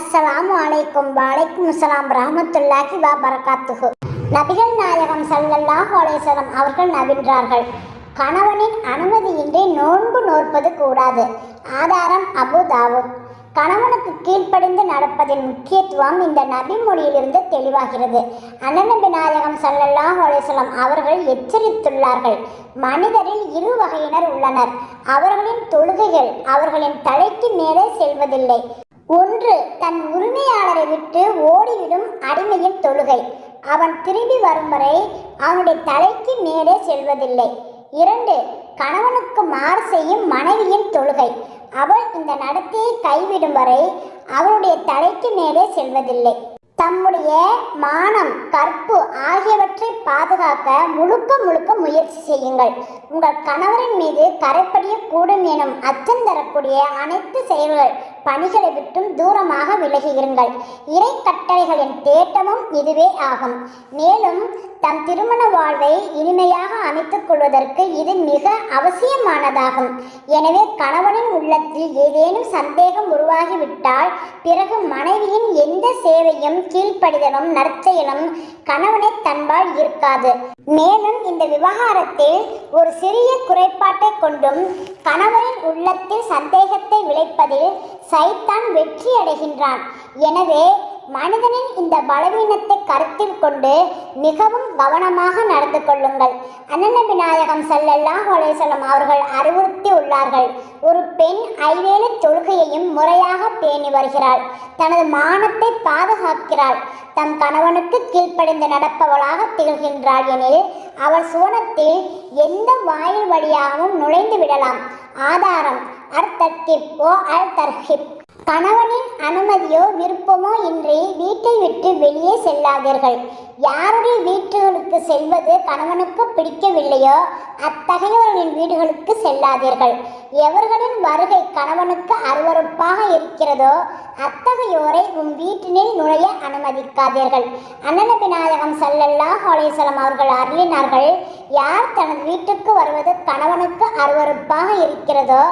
அஸ்ஸலாமு அலைக்கும் வலைக்கும் அஸ்ஸலாம் ரஹ்மத்துல்லாஹி வ பரகாத்துஹு. நபிகள் நாயகம் ஸல்லல்லாஹு அலைஹி வஸல்லம் அவர்கள் நவின்றார்கள், கணவனின் அனுமதியின்றி நோன்பு நோற்பது கூடாது. ஆதாரம் அபு தாவூத். கணவனுக்கு கீழ்ப்படிந்து நடப்பதின் முக்கியத்துவம் இந்த நபி மொழியிலிருந்து தெளிவாகிறது. அண்ணநபி நாயகம் ஸல்லல்லாஹு அலைஹி வஸல்லம் அவர்கள் எச்சரித்துள்ளார்கள், மனிதரில் இரு வகையினர் உள்ளனர். அவர்களின் தொழுகைகள் அவர்களின் தலைக்கு மேலே செல்வதில்லை. ஒன்று, தன் உரிமையாளரை விட்டு ஓடிவிடும் அடிமையின் தொழுகை, அவன் திரும்பி வரும் வரை அவனுடைய தலைக்கு மேலே செல்வதில்லை. 2, கணவனுக்கு மாறு செய்யும் மனைவியின் தொழுகை, அவள் இந்த நடத்தையை கைவிடும் வரை அவனுடைய தலைக்கு மேலே செல்வதில்லை. தம்முடைய மானம், கற்பு ஆகியவற்றை பாதுகாக்க முழுக்க முயற்சி செய்யுங்கள். உங்கள் கணவரின் மீது கரைப்படியக்கூடும் எனும் அச்சம் தரக்கூடிய அனைத்து செயல்கள் பணிகளை விட்டும் தூரமாக விலகியிருங்கள். இறை கட்டளைகளின் தேட்டமும் இதுவே ஆகும். மேலும் தம் திருமண வாழ்வை இனிமையாக அமைத்துக் கொள்வதற்கு இது மிக அவசியமானதாகும். எனவே கணவனின் உள்ளத்தில் ஏதேனும் சந்தேகம் உருவாகிவிட்டால் பிறகு மனைவியின் எந்த சேவையும் கீழ்ப்படிதலும் நற்செயலும் கணவனை தன்பால் இருக்காது. மேலும் இந்த விவகாரத்தில் ஒரு சிறிய குறைபாட்டை கொண்டும் கணவனின் உள்ளத்தில் சந்தேகத்தை விளைப்பதில் சைத்தான் வெற்றி அடைகின்றான். எனவே மனிதனின் இந்த பலவீனத்தை கருத்தில் கொண்டு மிகவும் கவனமாக நடந்து கொள்ளுங்கள். அண்ணநபி நாயகம் ஸல்லல்லாஹு அலைஹி வஸல்லம் அவர்கள் அறிவுறுத்தி உள்ளார்கள், ஒரு பெண் 5 வேளை தொழுகையையும் முறையாக பேணி வருகிறாள், தனது மானத்தை பாதுகாக்கிறாள், தம் கணவனுக்கு கீழ்ப்படிந்து நடப்பவளாக திகழ்கின்றாள் எனில் அவள் சுவனத்தில் எந்த வாயில் வழியாகவும் நுழைந்து விடலாம். ஆதாரம் அர்-தர்கிப் ஓ அல்-தர்ஹிப். கணவனின் அனுமதியோ விருப்பமோ இன்றி வீட்டை விட்டு வெளியே செல்லாதீர்கள். யாருடைய வீட்டுகளுக்கு செல்வது கணவனுக்கு பிடிக்கவில்லையோ அத்தகையோரின் வீடுகளுக்கு செல்லாதீர்கள். எவர்களின் வருகை கணவனுக்கு அருவருப்பாக இருக்கிறதோ அத்தகையோரை உன் வீட்டினில் நுழைய அனுமதிக்காதீர்கள். அண்ணநபி நாயகம் ஸல்லல்லாஹு அலைஹி வஸல்லம் அவர்கள் அருளினார்கள், யார் தனது வீட்டுக்கு வருவது கணவனுக்கு அருவருப்பாக இருக்கிறதோ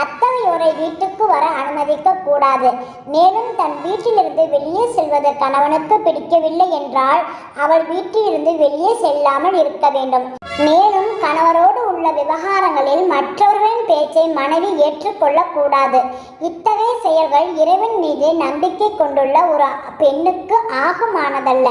அத்தகையோரை வீட்டுக்கு வர அனுமதிக்க கூடாது. மேலும் தன் வீட்டிலிருந்து வெளியே செல்வது கணவனுக்கு பிடிக்கவில்லை என்றால் அவள் வீட்டிலிருந்து வெளியே செல்லாமல் இருக்க வேண்டும். மேலும் கணவரோடு உள்ள விவகாரங்களில் மற்றவர்களின் பேச்சை மனைவி ஏற்றுக்கொள்ளக்கூடாது. இத்தகைய செயல்கள் இறைவன் மீது நம்பிக்கை கொண்டுள்ள ஒரு பெண்ணுக்கு ஆகுமானதல்ல.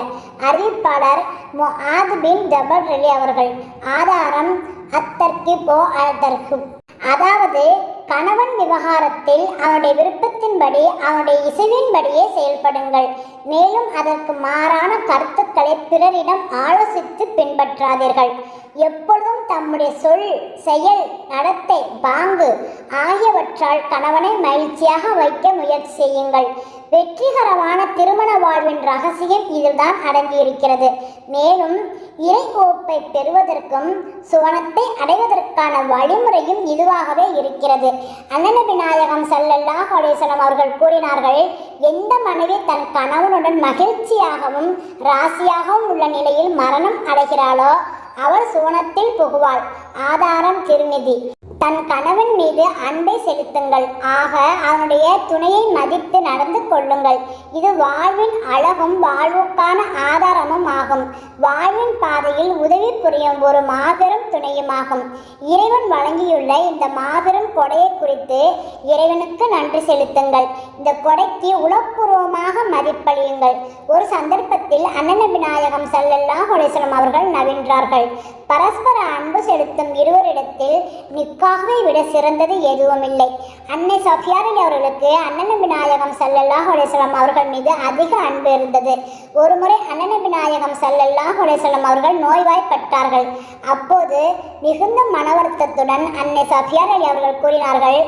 அறிவிப்பாளர் முஆத் பின் ஜபல் ரலி அவர்கள். ஆதாரம் அத்-தர்கிப் ஓ அல்-தர்ஹிப். அதாவது கணவன் விவகாரத்தில் அவனுடைய விருப்பத்தின்படி அவனுடைய இசைவின்படியே செயல்படுங்கள். மேலும் அதற்கு மாறான கருத்துக்களை பிறரிடம் ஆலோசித்து பின்பற்றாதீர்கள். எப்பொழுதும் தம்முடைய சொல், செயல், நடத்தை, பாங்கு ஆகியவற்றால் கணவனை மகிழ்ச்சியாக வைக்க முயற்சி செய்யுங்கள். வெற்றிகரமான திருமண வாழ்வின் ரகசியம் இதில்தான் அடங்கியிருக்கிறது. மேலும் இறை கோப்பை பெறுவதற்கும் சுவனத்தை அடைவதற்கான வழிமுறையும் இதுவாகவே இருக்கிறது. அண்ணநபி நாயகம் ஸல்லல்லாஹு அலைஹி வஸல்லம் அவர்கள் கூறினார்கள், எந்த மனைவி தன் கணவனுடன் மகிழ்ச்சியாகவும் ராசியாகவும் உள்ள நிலையில் மரணம் அடைகிறாளோ அவள் சுவனத்தில் புகுவாள். ஆதாரம் திருமிதி. தன் கணவன் மீது அன்பை செலுத்துங்கள். ஆக அவனுடைய துணையை மதித்து நடந்து கொள்ளுங்கள். இது வாழ்வின் அழகும் வாழ்வுக்கான ஆதாரமும் ஆகும். வாழ்வின் பாதையில் உதவி புரியும் ஒரு மாபெரும் துணையுமாகும். இறைவன் வழங்கியுள்ள இந்த மாபெரும் கொடையை குறித்து இறைவனுக்கு நன்றி செலுத்துங்கள். இந்த கொடைக்கு உளப்பூர்வமாக மதிப்பளியுங்கள். ஒரு சந்தர்ப்பத்தில் அண்ணநபி நாயகம் ஸல்லல்லாஹு அலைஹி வஸல்லம் அவர்கள் நவின்றார்கள், பரஸ்பர அன்பு செலுத்தும் இருவரிடத்தில் நிக்காஹை விட சிறந்தது எதுவுமில்லை. அன்னை சஃபியா ரலி அவர்களுக்கு அண்ணநபி நாயகம் ஸல்லல்லாஹு அலைஹி வஸல்லம் அவர்கள் மீது அதிக அன்பு இருந்தது. ஒருமுறை அண்ணநபி நாயகம் ஸல்லல்லாஹு அலைஹி வஸல்லம் அவர்கள் நோய்வாய்ப்பட்டார்கள். அப்போது மிகுந்த மனவருத்தத்துடன் அன்னை சஃபியா ரலி அவர்கள் கூறினார்கள்,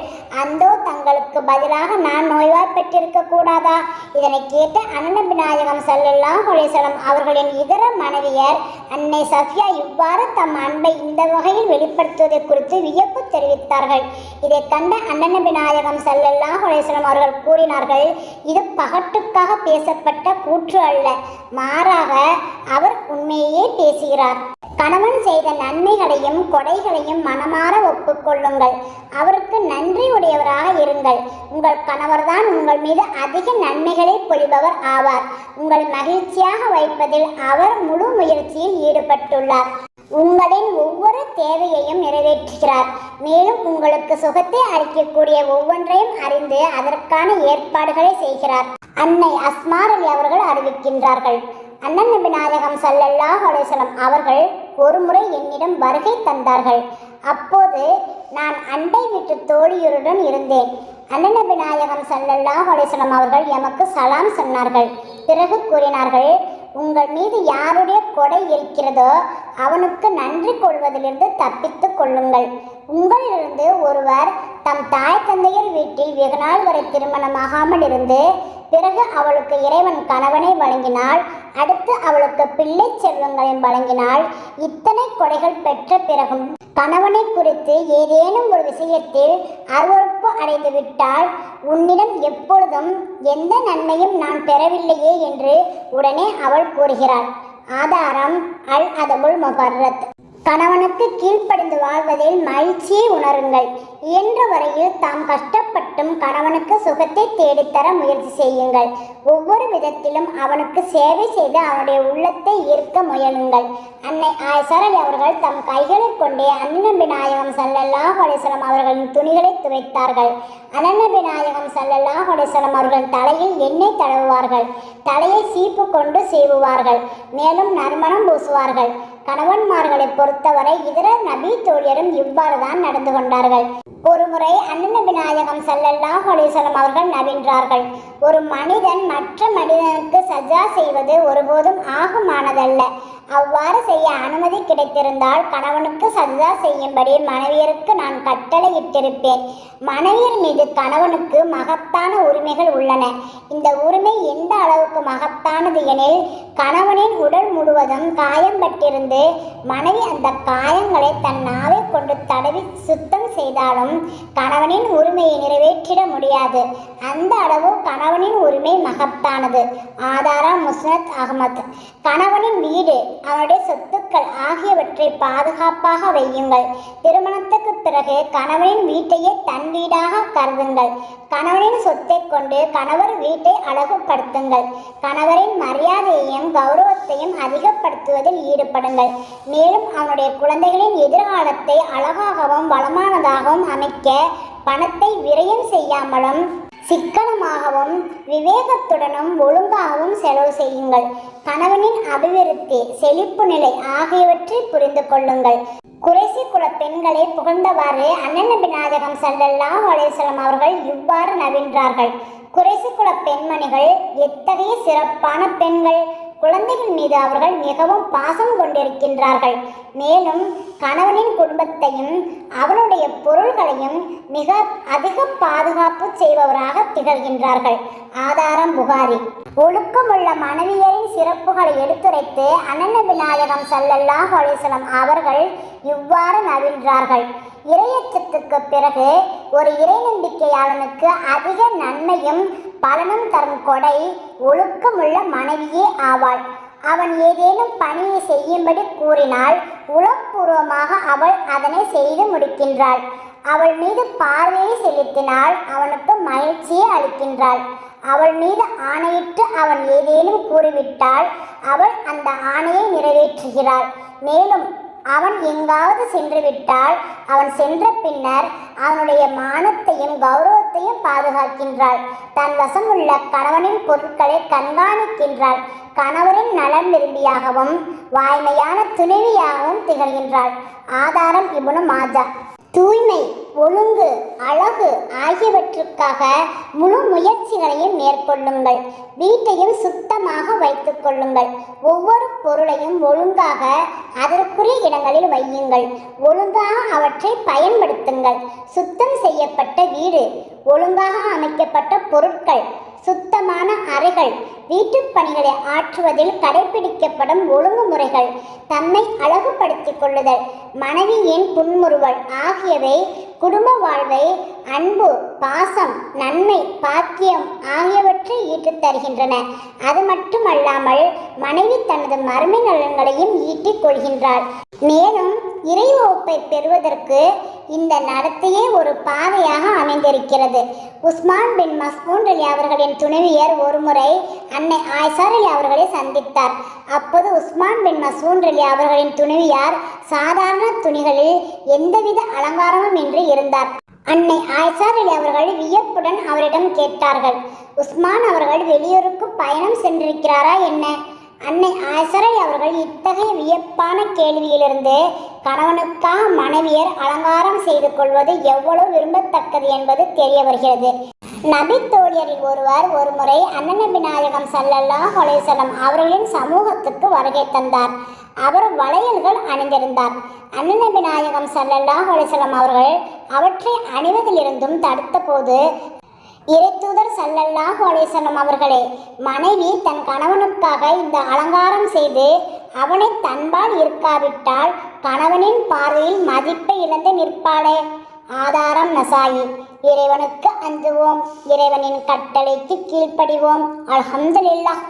அந்தோ தங்களுக்கு பதிலாக நான் நோய்வாய்ப்பட்டிருக்க கூடாதா? இதனை கேட்ட அண்ணநபி நாயகம் ஸல்லல்லாஹு அலைஹி வஸல்லம் அவர்களின் இதர மனைவியர் அன்னை சஃபியா இவ்வாறு தம் அன்பை இந்த வகையில் வெளிப்படுத்துவதை குறித்து வியப்பு தெரிவித்தார்கள். இதை கண்ட அண்ணநபி நாயகம் ஸல்லல்லாஹு அலைஹி வஸல்லம் அவர்கள் கூறினார்கள், இது பகட்டுக்காக பேசப்பட்ட கூற்று அல்ல, மாறாக அவர் உண்மையே பேசுகிறார். கணவன் செய்த நன்மைகளையும் கொடைகளையும் மனமாற ஒப்புக்கொள்ளுங்கள். அவருக்கு நன்றி உடையவராக இருங்கள். உங்கள் கணவர்தான் உங்கள் மீது அதிக நன்மைகளை பொழிபவர் ஆவார். உங்களை மகிழ்ச்சியாக வைப்பதில் அவர் முழு முயற்சியில் ஈடுபட்டுள்ளார். உங்களின் ஒவ்வொரு தேவையையும் நிறைவேற்றுகிறார். மேலும் உங்களுக்கு சுகத்தை அளிக்கக்கூடிய ஒவ்வொன்றையும் அறிந்து அதற்கான ஏற்பாடுகளை செய்கிறார். அன்னை அஸ்மா ரலி அவர்கள் அறிவிக்கின்றார்கள், அண்ணன் நபி நாயகம் ஸல்லல்லாஹு அலைஹி வஸல்லம் அவர்கள் ஒருமுறை என்னிடம் வருகை தந்தார்கள். அப்போது நான் அண்டை வீட்டு தோழியருடன் இருந்தேன். அண்ணன் நபி நாயகம் ஸல்லல்லாஹு அலைஹி வஸல்லம் அவர்கள் எமக்கு சலாம் சொன்னார்கள். பிறகு கூறினார்கள், உங்கள் மீது யாருடைய கொடை இருக்கிறதோ அவனுக்கு நன்றி கொள்வதிலிருந்து தப்பித்து கொள்ளுங்கள். உங்களிலிருந்து ஒருவர் தம் தாய் தந்தையர் வீட்டில் வெகுநாள் வரை திருமணமாகாமல் இருந்து பிறகு அவளுக்கு இறைவன் கணவனை வழங்கினால், அடுத்து அவளுக்கு பிள்ளை செல்வங்களையும் வழங்கினால், இத்தனை கொடைகள் பெற்ற பிறகும் கணவனை குறித்து ஏதேனும் ஒரு விஷயத்தில் அருவருப்பு அடைந்து விட்டால், உன்னிடம் எப்பொழுதும் எந்த நன்மையும் நான் பெறவில்லையே என்று உடனே அவள் கூறுகிறாள். ஆதாரம் அல் அதபுல் முஃபர்ரத். கணவனுக்கு கீழ்ப்படிந்து வாழ்வதில் மகிழ்ச்சியை உணருங்கள். இயன்ற வரையில் தாம் கஷ்டப்பட்டும் கணவனுக்கு சுகத்தை தேடித்தர முயற்சி செய்யுங்கள். ஒவ்வொரு விதத்திலும் அவனுக்கு சேவை செய்து அவனுடைய உள்ளத்தை ஈர்க்க முயலுங்கள். அன்னை ஆயிஷா ரலி அவர்கள் தம் கைகளில் கொண்டே அண்ணன் நபி நாயகம் ஸல்லல்லாஹு அலைஹி வஸல்லம் அவர்களின் துணிகளை துவைத்தார்கள். அண்ணன் நபி நாயகம் ஸல்லல்லாஹு அலைஹி வஸல்லம் அவர்கள் தலையில் எண்ணெய் தடவுவார்கள். தலையை சீப்பு கொண்டு சீவுவார்கள். மேலும் நறுமணம் பூசுவார்கள். கணவன்மார்களை பொறுத்தவரை இதர நபி தோழியரும் இவ்வாறு தான் நடந்து கொண்டார்கள். ஒருமுறை அண்ணன் நபி நாயகம் ஸல்லல்லாஹு அலைஹி வஸல்லம் அவர்கள் நவின்றார்கள், ஒரு மனிதன் மற்ற மனிதனுக்கு சஜா செய்வது ஒருபோதும் ஆகுமானதல்ல. அவ்வாறு செய்ய அனுமதி கிடைத்திருந்தால் கணவனுக்கு சஜா செய்யும்படி மனைவியருக்கு நான் கட்டளை இட்டிருப்பேன். மனைவியர் மீது கணவனுக்கு மகத்தான உரிமைகள் உள்ளன. இந்த உரிமை எந்த அளவுக்கு மகத்தானது எனில், கணவனின் உடல் முழுவதும் காயம் பட்டிருந்து மனைவி அந்த காயங்களை தன் நாவை கொண்டு தடவி சுத்தம் செய்தாலும் கணவனின் உரிமையை நிறைவேற்றிட முடியாது. அந்த அளவு கணவனின் உரிமை மகத்தானது. ஆதாரம் முஸ்னத் அஹ்மத். கணவனின் வீடு, அவனுடைய சொத்துக்கள் ஆகியவற்றை பாதுகாப்பாக வையுங்கள். திருமணத்துக்கு பிறகு கணவனின் வீட்டையே தன் வீடாக கருதுங்கள். கணவனின் சொத்தை கொண்டு கணவர் வீட்டை அழகுபடுத்துங்கள். கணவரின் மரியாதையையும் கௌரவத்தையும் அதிகப்படுத்துவதில் ஈடுபடுங்கள். மேலும் அவனுடைய குழந்தைகளின் எதிர்காலத்தை அழகாகவும் வளமானதாகவும் அமைக்க பணத்தை விரயம் செய்யாமலும் சிக்கனமாகவும் விவேகத்துடனும் ஒழுங்காகவும் செலவு செய்யுங்கள். கணவனின் அபிவிருத்தி, செழிப்பு நிலை ஆகியவற்றை புரிந்து கொள்ளுங்கள். குறைசி குல பெண்களை புகழ்ந்தவாறு அண்ணன் நபி நாயகம் ஸல்லல்லாஹு அலைஹி வஸல்லம் அவர்கள் இவ்வாறு நவின்றார்கள், குறைசி குல பெண்மணிகள் எத்தகைய சிறப்பான பெண்கள்! குழந்தைகள் மீது அவர்கள் மிகவும் பாசம் கொண்டிருக்கின்றார்கள். மேலும் கணவனின் குடும்பத்தையும் அவனுடைய பொருள்களையும் மிக அதிக பாதுகாப்பு செய்பவராக திகழ்கின்றார்கள். ஆதாரம் புகாரி. ஒழுக்கமுள்ள மனைவியரின் சிறப்புகளை எடுத்துரைத்து அண்ணன் நபி நாயகம் ஸல்லல்லாஹு அலைஹி வஸல்லம் அவர்கள் இவ்வாறு நவின்றார்கள், இறையச்சத்துக்கு பிறகு ஒரு இறை நம்பிக்கையாளனுக்கு அதிக நன்மையும் பலனும் தரும் கொடை ஒழுக்கமுள்ள மனைவியே ஆவாள். அவன் ஏதேனும் பணியை செய்யும்படி கூறினால் உளப்பூர்வமாக அவள் அதனை செய்து முடிக்கின்றாள். அவள் மீது பார்வையை செலுத்தினால் அவனுக்கு மகிழ்ச்சியை அளிக்கின்றாள். அவள் மீது ஆணையிட்டு அவன் ஏதேனும் கூறிவிட்டால் அவள் அந்த ஆணையை நிறைவேற்றுகிறாள். மேலும் அவன் எங்காவது சென்று விட்டால் அவன் சென்ற பின்னர் அவனுடைய மானத்தையும் கௌரவத்தையும் பாதுகாக்கின்றாள். தன் வசம் உள்ள கணவனின் பொருட்களை கண்காணிக்கின்றாள். கணவரின் நலன் விரும்பியாகவும் வாய்மையான துணைவியாகவும் திகழ்கின்றாள். ஆதாரம் இப்னு மாஜா. தூய்மை, ஒழுங்கு, அழகு ஆகியவற்றுக்காக முழு முயற்சிகளையும் மேற்கொள்ளுங்கள். வீட்டையும் சுத்தமாக வைத்துக் கொள்ளுங்கள். ஒவ்வொரு பொருளையும் ஒழுங்காக அதற்குரிய இடங்களில் வையுங்கள். ஒழுங்காக அவற்றை பயன்படுத்துங்கள். சுத்தம் செய்யப்பட்ட வீடு, ஒழுங்காக அமைக்கப்பட்ட பொருட்கள், சுத்தமான அறைகள், வீட்டுப் பணிகளை ஆற்றுவதில் கடைபிடிக்கப்படும் ஒழுங்குமுறைகள், தம்மை அழகுபடுத்திக் கொள்ளுதல், மனைவியின் புன்முறுவல் ஆகியவை குடும்ப வாழ்வை அன்பு, பாசம், நன்மை, பாக்கியம் ஆகியவற்றை ஈட்டுத் தருகின்றன. அது மட்டுமல்லாமல் மனைவி தனது மறுமை நலன்களையும் ஈட்டிக் கொள்கின்றாள். மேலும் இறைவகுப்பை பெறுவதற்கு இந்த நடத்தையே ஒரு பாதையாக அமைந்திருக்கிறது. உஸ்மான் பின் மஸ்ஊத் ரலியல்லாஹு அவர்களின் துணைவியர் ஒருமுறை அன்னை ஆயிஷா ரலியல்லாஹு அவர்களை சந்தித்தார். அப்போது உஸ்மான் பின் மஸ்ஊத் ரலியல்லாஹு அவர்களின் துணைவியார் சாதாரண துணிகளில் எந்தவித அலங்காரமும் இன்றி இருந்தார். அன்னை ஆயிஷா ரலியல்லாஹு அவர்கள் வியப்புடன் அவரிடம் கேட்டார்கள், உஸ்மான் அவர்கள் வெளியூருக்கு பயணம் சென்றிருக்கிறாரா என்ன? அன்னை ஆயிஷா ரலியல்லாஹு அவர்கள் இத்தகைய வியப்பான கேள்வியிலிருந்து கணவனுக்காக மனைவியர் அலங்காரம் செய்து கொள்வது எவ்வளவு விரும்பத்தக்கது என்பது தெரிய வருகிறது. நபி தோழியரில் ஒருவர் ஒருமுறை அண்ணன் நபி நாயகம் ஸல்லல்லாஹு அலைஹி வஸல்லம் அவர்களின் சமூகத்துக்கு வருகை தந்தார். அவர் வளையல்கள் அணிந்திருந்தார். அண்ணன் நபி நாயகம் ஸல்லல்லாஹு அலைஹி வஸல்லம் அவர்கள் அவற்றை அணிவதிலிருந்தும் தடுத்த போது, இறைத்தூதர் ஸல்லல்லாஹு அலைஹி வஸல்லம் அவர்களே, மனைவி தன் கணவனுக்காக இந்த அலங்காரம் செய்து அவனை தன்பால் இருக்காவிட்டால் கணவனின் பார்வையில் மதிப்பை இழந்து நிற்பாளே. ஆதாரம் நசாயி. இறைவனுக்கு அஞ்சுவோம், இறைவனின் கட்டளைக்கு கீழ்ப்படிவோம். அல்ஹம்துலில்லாஹ்.